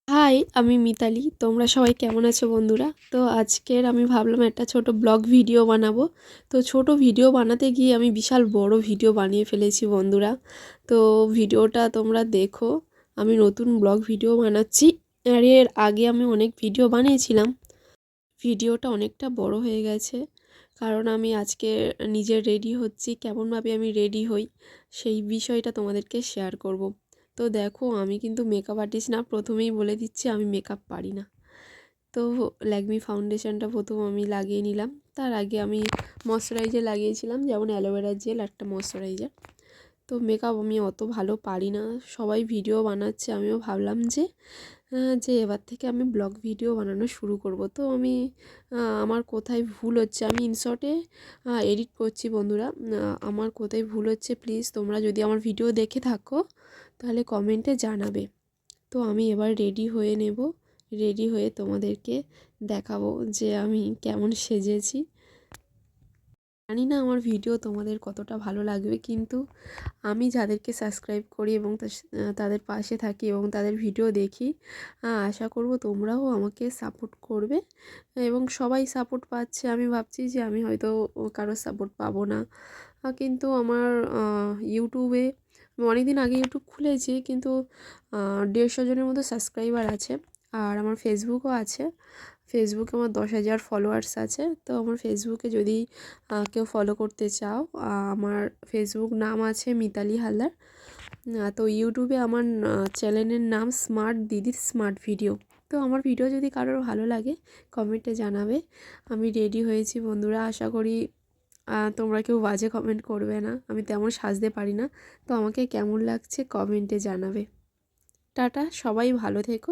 High, আমি মিতালি। তোমরা সবাই কেমন আছো বন্ধুরা? তো আজকের আমি ভাবলাম একটা ছোট ব্লগ ভিডিও বানাবো। তো ছোট ভিডিও বানাতে গিয়ে আমি বিশাল বড় ভিডিও বানিয়ে ফেলেছি বন্ধুরা। তো ভিডিওটা তোমরা দেখো। আমি নতুন ব্লগ ভিডিও বানাচ্ছি। আর এর আগে আমি অনেক ভিডিও বানিয়েছিলাম। ভিডিওটা অনেকটা বড় হয়ে গেছে, কারণ আমি আজকে নিজে রেডি হচ্ছি। কেমনভাবে আমি রেডি হই সেই বিষয়টা তোমাদেরকে শেয়ার করব। তো দেখো, আমি কিন্তু মেকআপ আর্টিস্ট না, প্রথমেই বলে দিচ্ছি আমি মেকআপ পারি না। তো ল্যাকমি ফাউন্ডেশনটা প্রথম আমি লাগিয়ে নিলাম। তার আগে আমি ময়শ্চারাইজার লাগিয়েছিলাম, যেমন অ্যালোভেরা জেল, একটা ময়শ্চারাইজার। তো মেকআপ আমি অত ভালো পারি না। সবাই ভিডিও বানাচ্ছে, আমিও ভাবলাম যে এবার থেকে আমি ব্লগ ভিডিও বানানো শুরু করব। তো আমি আমার কোথায় ভুল হচ্ছে আমি ইনশর্টে এডিট করছি বন্ধুরা। আমার কোথায় ভুল হচ্ছে প্লিজ তোমরা যদি আমার ভিডিও দেখে থাকো তাহলে কমেন্টে জানাবে। তো আমি এবার রেডি হয়ে নেব। রেডি হয়ে তোমাদেরকে দেখাবো যে আমি কেমন সেজেছি। জানি না আমার ভিডিও তোমাদের কতটা ভালো লাগবে, কিন্তু আমি যাদেরকে সাবস্ক্রাইব করি এবং তাদের পাশে থাকি এবং তাদের ভিডিও দেখি, আশা করব তোমরাও আমাকে সাপোর্ট করবে। এবং সবাই সাপোর্ট পাচ্ছে, আমি ভাবছি যে আমি হয়তো কারোর সাপোর্ট পাবো না। কিন্তু আমার ইউটিউবে আমি অনেকদিন আগে ইউটিউব খুলেছি, কিন্তু 150 জনের মতো সাবস্ক্রাইবার আছে। আর আমার ফেসবুকও আছে। ফেসবুকে আমার 10,000 ফলোয়ার্স আছে। তো আমার ফেসবুকে যদি কেউ ফলো করতে চাও, আমার ফেসবুক নাম আছে মিতালি হালদার। তো ইউটিউবে আমার চ্যানেলের নাম স্মার্ট দিদির স্মার্ট ভিডিও। তো আমার ভিডিও যদি কারোর ভালো লাগে কমেন্টে জানাবে। আমি রেডি হয়েছি বন্ধুরা, আশা করি তোমরা কেউ বাজে কমেন্ট করবে না। আমি তেমন সাজতে পারি না। তো আমাকে কেমন লাগছে কমেন্টে জানাবে। টাটা, সবাই ভালো থেকো।